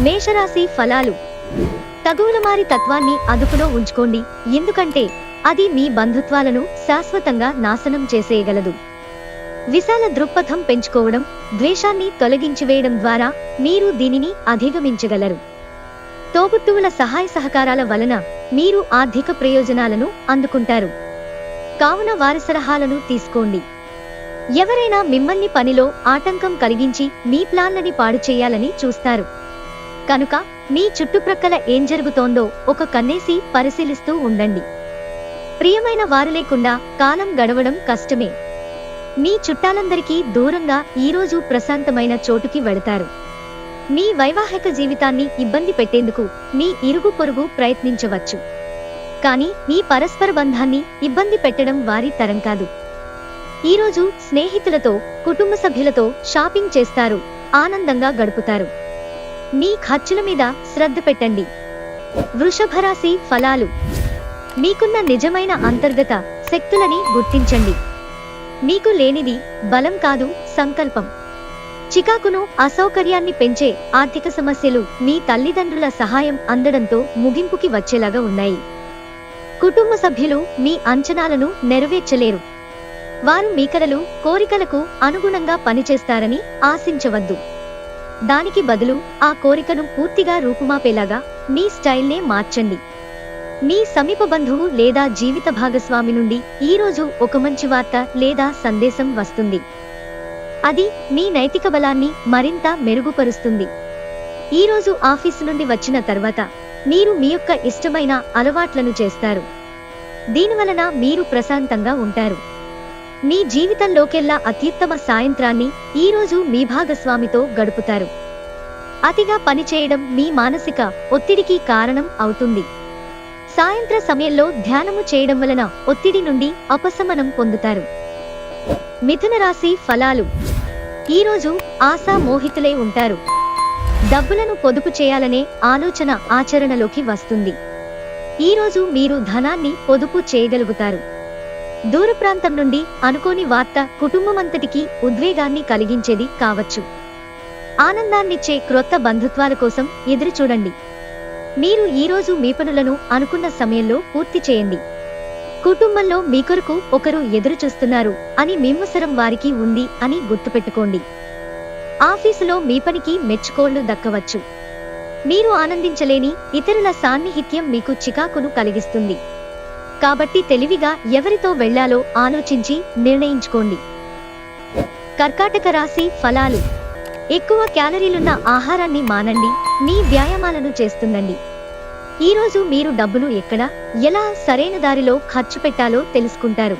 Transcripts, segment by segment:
మేషరాశి ఫలాలు. తగువులమారి తత్వాన్ని అదుపులో ఉంచుకోండి, ఎందుకంటే అది మీ బంధుత్వాలను శాశ్వతంగా నాశనం చేసేయగలదు. విశాల దృక్పథం పెంచుకోవడం, ద్వేషాన్ని తొలగించివేయడం ద్వారా మీరు దీనిని అధిగమించగలరు. తోబుట్టువుల సహాయ సహకారాల వలన మీరు ఆర్థిక ప్రయోజనాలను అందుకుంటారు. కావున వారి సలహాలను తీసుకోండి. ఎవరైనా మిమ్మల్ని పనిలో ఆటంకం కలిగించి మీ ప్లాన్లని పాడు చేయాలని చూస్తారు. కనుక మీ చుట్టుప్రక్కల ఏం జరుగుతోందో ఒక కన్నేసి పరిశీలిస్తూ ఉండండి. ప్రియమైన వారు లేకుండా కాలం గడవడం కష్టమే. మీ చుట్టాలందరికీ దూరంగా ఈరోజు ప్రశాంతమైన చోటుకి వెళతారు. మీ వైవాహిక జీవితాన్ని ఇబ్బంది పెట్టేందుకు మీ ఇరుగు పొరుగు ప్రయత్నించవచ్చు. కానీ మీ పరస్పర బంధాన్ని ఇబ్బంది పెట్టడం వారి తరం కాదు. ఈరోజు స్నేహితులతో, కుటుంబ సభ్యులతో షాపింగ్ చేస్తారు, ఆనందంగా గడుపుతారు. మీ ఖర్చుల మీద శ్రద్ధ పెట్టండి. వృషభరాశి ఫలాలు. మీకున్న నిజమైన అంతర్గత శక్తులని గుర్తించండి. మీకు లేనిది బలం కాదు, సంకల్పం. చికాకును, అసౌకర్యాన్ని పెంచే ఆర్థిక సమస్యలు మీ తల్లిదండ్రుల సహాయం అందడంతో ముగింపుకి వచ్చేలాగా ఉన్నాయి. కుటుంబ సభ్యులు మీ అంచనాలను నెరవేర్చలేరు. వారు మీ కలలు, కోరికలకు అనుగుణంగా పనిచేస్తారని ఆశించవద్దు. దానికి బదులు ఆ కోరికను పూర్తిగా రూపుమాపేలాగా మీ స్టైల్నే మార్చండి. మీ సమీప బంధువు లేదా జీవిత భాగస్వామి నుండి ఈరోజు ఒక మంచి వార్త లేదా సందేశం వస్తుంది. అది మీ నైతిక బలాన్ని మరింత మెరుగుపరుస్తుంది. ఈరోజు ఆఫీసు నుండి వచ్చిన తర్వాత మీరు మీ యొక్క ఇష్టమైన అలవాట్లను చేస్తారు. దీనివలన మీరు ప్రశాంతంగా ఉంటారు. మీ జీవితంలోకెల్లా అత్యుత్తమ సాయంత్రాన్ని ఈరోజు మీ భాగస్వామితో గడుపుతారు. అతిగా పనిచేయడం మీ మానసిక ఒత్తిడికి కారణం అవుతుంది. సాయంత్ర సమయంలో ధ్యానము చేయడం వలన ఒత్తిడి నుండి ఉపశమనం పొందుతారు. మిథున రాశి ఫలాలు. ఈరోజు ఆశామోహితులై ఉంటారు. డబ్బులను పొదుపు చేయాలనే ఆలోచన ఆచరణలోకి వస్తుంది. ఈరోజు మీరు ధనాన్ని పొదుపు చేయగలుగుతారు. దూర ప్రాంతం నుండి అనుకోని వార్త కుటుంబమంతటికీ ఉద్వేగాన్ని కలిగించేది కావచ్చు. ఆనందాన్నిచ్చే క్రొత్త బంధుత్వాల కోసం ఎదురుచూడండి. మీరు ఈరోజు మీ పనులను అనుకున్న సమయంలో పూర్తి చేయండి. కుటుంబంలో మీ కొరకు ఒకరు ఎదురుచూస్తున్నారు అని మిమ్మసరం వారికి ఉంది అని గుర్తుపెట్టుకోండి. ఆఫీసులో మీ పనికి మెచ్చుకోళ్లు దక్కవచ్చు. మీరు ఆనందించలేని ఇతరుల సాన్నిహిత్యం మీకు చికాకును కలిగిస్తుంది. కాబట్టి తెలివిగా ఎవరితో వెళ్లాలో ఆలోచించి నిర్ణయించుకోండి. కర్కాటక రాశి ఫలాలు. ఎక్కువ క్యాలరీలున్న ఆహారాన్ని మానండి, మీ వ్యాయామాలను చేస్తుండండి. ఈరోజు మీరు డబ్బులు ఎక్కడ, ఎలా సరైన దారిలో ఖర్చు పెట్టాలో తెలుసుకుంటారు.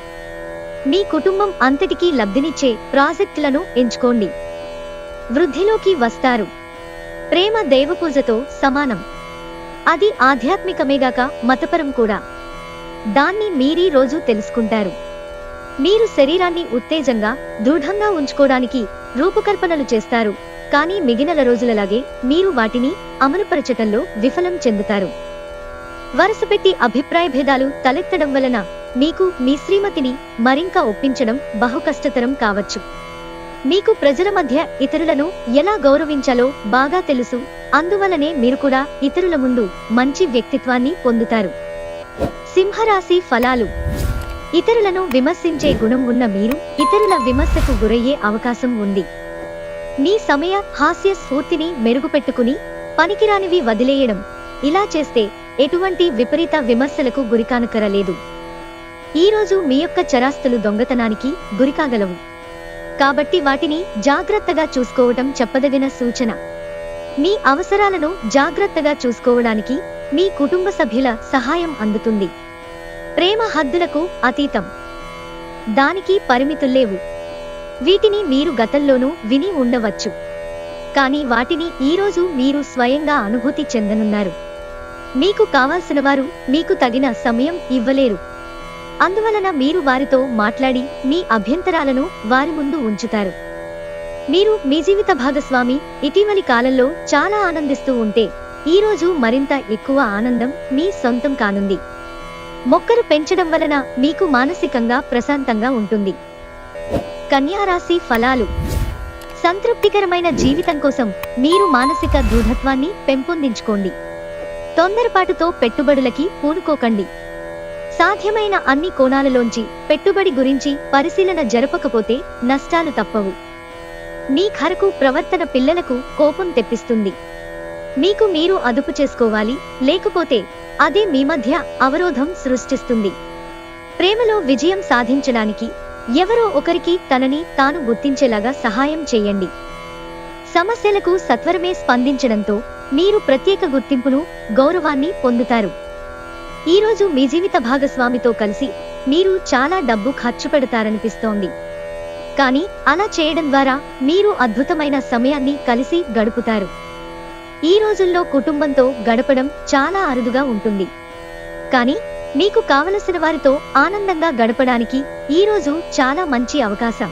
మీ కుటుంబం అంతటికీ లబ్ధినిచ్చే ప్రాజెక్టులను ఎంచుకోండి. వృద్ధిలోకి వస్తారు. ప్రేమ దైవపూజతో సమానం. అది ఆధ్యాత్మికమేగాక మతపరం కూడా. దాన్ని మీరీ రోజు తెలుసుకుంటారు. మీరు శరీరాన్ని ఉత్తేజంగా, దృఢంగా ఉంచుకోవడానికి రూపకల్పనలు చేస్తారు. కానీ మిగిలిన రోజులలాగే మీరు వాటిని అమలుపరచటంలో విఫలం చెందుతారు. వరుసపెట్టి అభిప్రాయ భేదాలు తలెత్తడం వలన మీకు మీ శ్రీమతిని మరింక ఒప్పించడం బహు కష్టతరం కావచ్చు. మీకు ప్రజల మధ్య ఇతరులను ఎలా గౌరవించాలో బాగా తెలుసు. అందువలనే మీరు కూడా ఇతరుల ముందు మంచి వ్యక్తిత్వాన్ని పొందుతారు. సింహరాశి ఫలాలు. ఇతరులను విమర్శించే గుణం ఉన్న మీరు ఇతరుల విమర్శకు గురయ్యే అవకాశం ఉంది. మీ సమయ హాస్య స్ఫూర్తిని మెరుగుపెట్టుకుని పనికిరానివి వదిలేయడం. ఇలా చేస్తే ఎటువంటి విపరీత విమర్శలకు గురికానకరలేదు. ఈరోజు మీ యొక్క చరాస్తులు దొంగతనానికి గురికాగలవు. కాబట్టి వాటిని జాగ్రత్తగా చూసుకోవటం చెప్పదగిన సూచన. మీ అవసరాలను జాగ్రత్తగా చూసుకోవడానికి మీ కుటుంబ సభ్యుల సహాయం అందుతుంది. ప్రేమ హద్దులకు అతీతం. దానికి పరిమితుల్లేవు. వీటిని మీరు గతంలోనూ విని ఉండవచ్చు. కానీ వాటిని ఈరోజు మీరు స్వయంగా అనుభూతి చెందనున్నారు. మీకు కావాల్సిన వారు మీకు తగిన సమయం ఇవ్వలేరు. అందువలన మీరు వారితో మాట్లాడి మీ అభ్యంతరాలను వారి ముందు ఉంచుతారు. మీరు మీ జీవిత భాగస్వామి ఇటీవలి కాలంలో చాలా ఆనందిస్తూ ఉంటే ఈరోజు మరింత ఎక్కువ ఆనందం మీ సొంతం కానుంది. మొక్కలు పెంచడం వలన మీకు మానసికంగా ప్రశాంతంగా ఉంటుంది. కన్యా రాశి ఫలాలు. సంతృప్తికరమైన జీవితం కోసం మీరు మానసిక దృఢత్వాన్ని పెంపొందించుకోండి. తొందరపాటుతో పెట్టుబడులకి పూనుకోకండి. సాధ్యమైన అన్ని కోణాలలోంచి పెట్టుబడి గురించి పరిశీలన జరపకపోతే నష్టాలు తప్పవు. మీ ఖరకు ప్రవర్తన పిల్లలకు కోపం తెప్పిస్తుంది. మీకు మీరు అదుపు చేసుకోవాలి, లేకపోతే అదే మీ మధ్య అవరోధం సృష్టిస్తుంది. ప్రేమలో విజయం సాధించడానికి ఎవరో ఒకరికి తనని తాను గుర్తించేలాగా సహాయం చేయండి. సమస్యలకు సత్వరమే స్పందించడంతో మీరు ప్రత్యేక గుర్తింపును, గౌరవాన్ని పొందుతారు. ఈరోజు మీ జీవిత భాగస్వామితో కలిసి మీరు చాలా డబ్బు ఖర్చు పెడతారనిపిస్తోంది. కానీ అలా చేయడం ద్వారా మీరు అద్భుతమైన సమయాన్ని కలిసి గడుపుతారు. ఈ రోజుల్లో కుటుంబంతో గడపడం చాలా అరుదుగా ఉంటుంది. కానీ మీకు కావలసిన వారితో ఆనందంగా గడపడానికి ఈరోజు చాలా మంచి అవకాశం.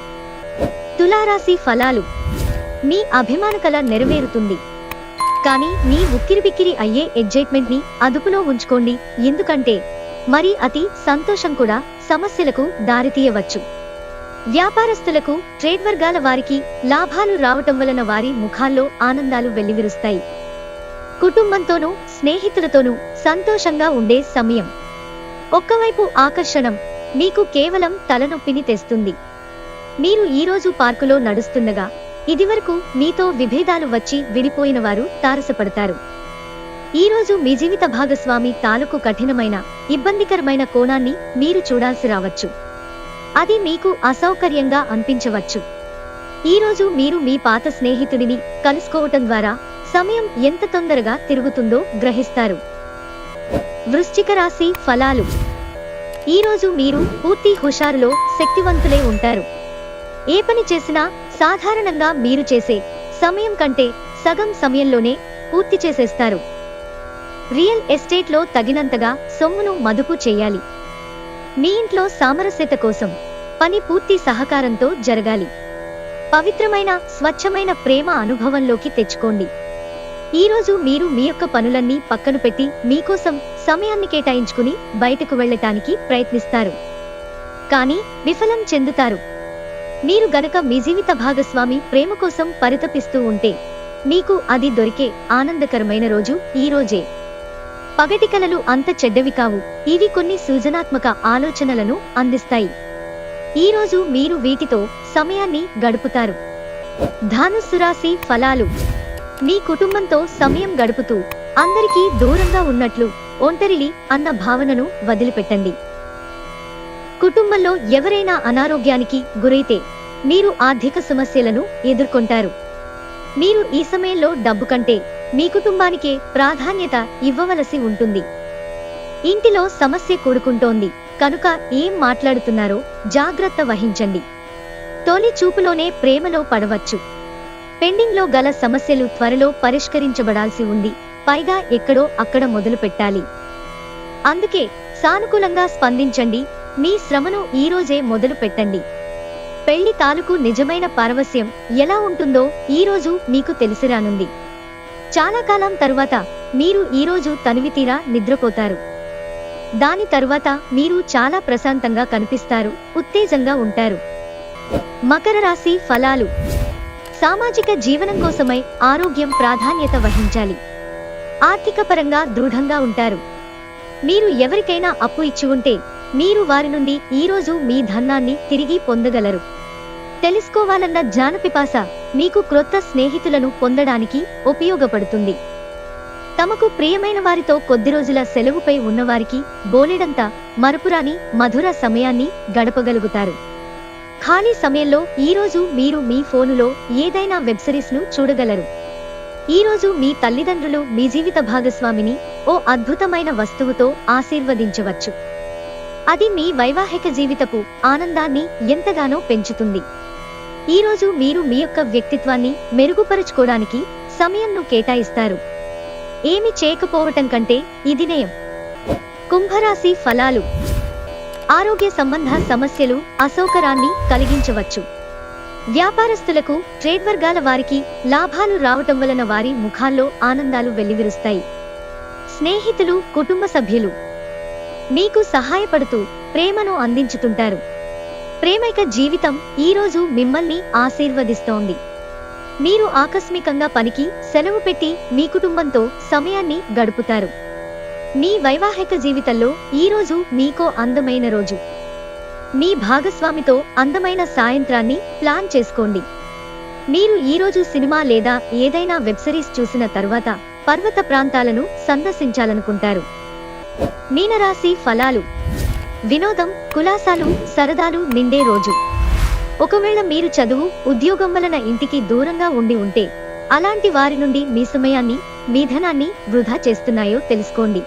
తులారాశి ఫలాలు. మీ అభిమాన కల నెరవేరుతుంది. కానీ మీ ఉక్కిరిబిక్కిరి అయ్యే ఎగ్జైట్మెంట్ ని అదుపులో ఉంచుకోండి, ఎందుకంటే మరి అతి సంతోషం కూడా సమస్యలకు దారితీయవచ్చు. వ్యాపారస్తులకు, ట్రేడ్ వర్గాల వారికి లాభాలు రావటం వలన వారి ముఖాల్లో ఆనందాలు వెల్లివిరుస్తాయి. కుటుంబంతోనూ స్నేహితులతోనూ సంతోషంగా ఉండే సమయం. ఒక్కవైపు ఆకర్షణం మీకు కేవలం తలనొప్పిని తెస్తుంది. మీరు ఈరోజు పార్కులో నడుస్తుండగా ఇదివరకు మీతో విభేదాలు వచ్చి విడిపోయిన వారు తారసపడతారు. ఈరోజు మీ జీవిత భాగస్వామి తాలూకు కఠినమైన, ఇబ్బందికరమైన కోణాన్ని మీరు చూడాల్సి రావచ్చు. అది మీకు అసౌకర్యంగా అనిపించవచ్చు. ఈరోజు మీరు మీ పాత స్నేహితుడిని కలుసుకోవటం ద్వారా సమయం ఎంత తొందరగా తిరుగుతుందో గ్రహిస్తారు. వృశ్చిక రాశి ఫలాలు. ఈరోజు మీరు పూర్తి హుషారులో శక్తివంతులే ఉంటారు. ఏ పని చేసినా సాధారణంగా మీరు చేసే సమయం కంటే సగం సమయంలోనే పూర్తి చేసేస్తారు. రియల్ ఎస్టేట్లో తగినంతగా సొమ్మును మదుపు చేయాలి. మీ ఇంట్లో సామరస్యత కోసం పని పూర్తి సహకారంతో జరగాలి. పవిత్రమైన, స్వచ్ఛమైన ప్రేమ అనుభవంలోకి తెచ్చుకోండి. ఈరోజు మీరు మీ యొక్క పనులన్నీ పక్కన పెట్టి మీకోసం సమయాన్ని కేటాయించుకుని బయటకు వెళ్ళటానికి ప్రయత్నిస్తారు. కానీ విఫలం చెందుతారు. మీరు గనక మీ జీవిత భాగస్వామి ప్రేమ కోసం పరితపిస్తూ ఉంటే మీకు అది దొరికే ఆనందకరమైన రోజు ఈ రోజే. పగటి కలలు అంత చెడ్డవి కావు, ఇవి కొన్ని సృజనాత్మక ఆలోచనలను అందిస్తాయి. ఈరోజు మీరు వీటితో సమయాన్ని గడుపుతారు. ధనుస్సు రాశి ఫలాలు. మీ కుటుంబంతో సమయం గడుపుతూ అందరికీ దూరంగా ఉన్నట్లు, ఒంటరిలి అన్న భావనను వదిలిపెట్టండి. కుటుంబంలో ఎవరైనా అనారోగ్యానికి గురైతే మీరు ఆర్థిక సమస్యలను ఎదుర్కొంటారు. మీరు ఈ సమయంలో డబ్బు కంటే మీ కుటుంబానికే ప్రాధాన్యత ఇవ్వవలసి ఉంటుంది. ఇంటిలో సమస్య కూడుకుంటోంది కనుక ఏం మాట్లాడుతున్నారో జాగ్రత్త వహించండి. తొలి చూపులోనే ప్రేమలో పడవచ్చు. పెండింగ్ లో గల సమస్యలు త్వరలో పరిష్కరించబడాల్సి ఉంది, పైగా ఎక్కడో అక్కడ మొదలు పెట్టాలి. అందుకే సానుకూలంగా స్పందించండి. మీ శ్రమను ఈరోజే మొదలు పెట్టండి. పెళ్లి తాలూకు నిజమైన పారవస్యం ఎలా ఉంటుందో ఈరోజు మీకు తెలిసిరానుంది. చాలా కాలం తరువాత మీరు ఈరోజు తనివితీరా నిద్రపోతారు. దాని తరువాత మీరు చాలా ప్రశాంతంగా కనిపిస్తారు, ఉత్తేజంగా ఉంటారు. మకర రాశి ఫలాలు. సామాజిక జీవనం కోసమై ఆరోగ్యం ప్రాధాన్యత వహించాలి. ఆర్థిక పరంగా దృఢంగా ఉంటారు. మీరు ఎవరికైనా అప్పు ఇచ్చి ఉంటే మీరు వారి నుండి ఈరోజు మీ ధనాన్ని తిరిగి పొందగలరు. తెలుసుకోవాలన్న జ్ఞానపిపాస మీకు క్రొత్త స్నేహితులను పొందడానికి ఉపయోగపడుతుంది. తమకు ప్రియమైన వారితో కొద్ది రోజుల సెలవుపై ఉన్నవారికి బోలెడంత మరపురాని మధుర సమయాన్ని గడపగలుగుతారు. ఖాళీ సమయంలో ఈరోజు మీరు మీ ఫోనులో ఏదైనా వెబ్ సిరీస్ ను చూడగలరు. ఈరోజు మీ తల్లిదండ్రులు మీ జీవిత భాగస్వామిని ఓ అద్భుతమైన వస్తువుతో ఆశీర్వదించవచ్చు. అది మీ వైవాహిక జీవితపు ఆనందాన్ని ఎంతగానో పెంచుతుంది. ఈరోజు మీరు మీ యొక్క వ్యక్తిత్వాన్ని మెరుగుపరుచుకోవడానికి సమయంను కేటాయిస్తారు. ఏమి చేయకపోవటం కంటే ఇది నయం. కుంభరాశి ఫలాలు. ఆరోగ్య సంబంధ సమస్యలు అసౌకర్యాన్ని కలిగించవచ్చు. వ్యాపారస్తులకు, ట్రేడ్ వర్గాల వారికి లాభాలు రావటం వలన వారి ముఖాల్లో ఆనందాలు వెల్లివిరుస్తాయి. స్నేహితులు, కుటుంబ సభ్యులు మీకు సహాయపడుతూ ప్రేమను అందించుతుంటారు. ప్రేమైక జీవితం ఈరోజు మిమ్మల్ని ఆశీర్వదిస్తోంది. మీరు ఆకస్మికంగా పనికి సెలవు పెట్టి మీ కుటుంబంతో సమయాన్ని గడుపుతారు. మీ వైవాహిక జీవితంలో ఈ రోజు మీకో అందమైన రోజు. మీ భాగస్వామితో అందమైన సాయంత్రాన్ని ప్లాన్ చేసుకోండి. మీరు ఈరోజు సినిమా లేదా ఏదైనా వెబ్ సిరీస్ చూసిన తర్వాత పర్వత ప్రాంతాలను సందర్శించాలనుకుంటారు. మీనరాశి ఫలాలు. వినోదం, కులాసాలు, సరదాలు నిండే రోజు. ఒకవేళ మీరు చదువు, ఉద్యోగం వలన ఇంటికి దూరంగా ఉండి ఉంటే అలాంటి వారి నుండి మీ సమయాన్ని, మీ ధనాన్ని వృధా చేస్తున్నాయో తెలుసుకోండి.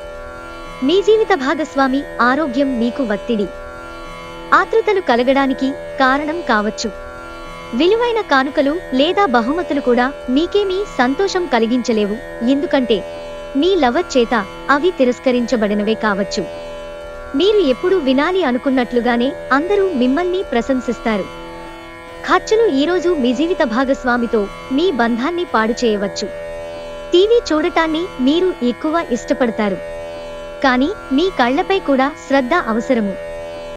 మీ జీవిత భాగస్వామి ఆరోగ్యం మీకు ఒత్తిడి, ఆతృతలు కలగడానికి కారణం కావచ్చు. విలువైన కానుకలు లేదా బహుమతులు కూడా మీకేమీ సంతోషం కలిగించలేవు, ఎందుకంటే మీ లవర్ చేత అవి తిరస్కరించబడినవే కావచ్చు. మీరు ఎప్పుడూ వినాలి అనుకున్నట్లుగానే అందరూ మిమ్మల్ని ప్రశంసిస్తారు. ఖర్చులు ఈరోజు మీ జీవిత భాగస్వామితో మీ బంధాన్ని పాడు చేయవచ్చు. టీవీ చూడటాన్ని మీరు ఎక్కువ ఇష్టపడతారు, కానీ మీ కళ్లపై కూడా శ్రద్ధ అవసరము.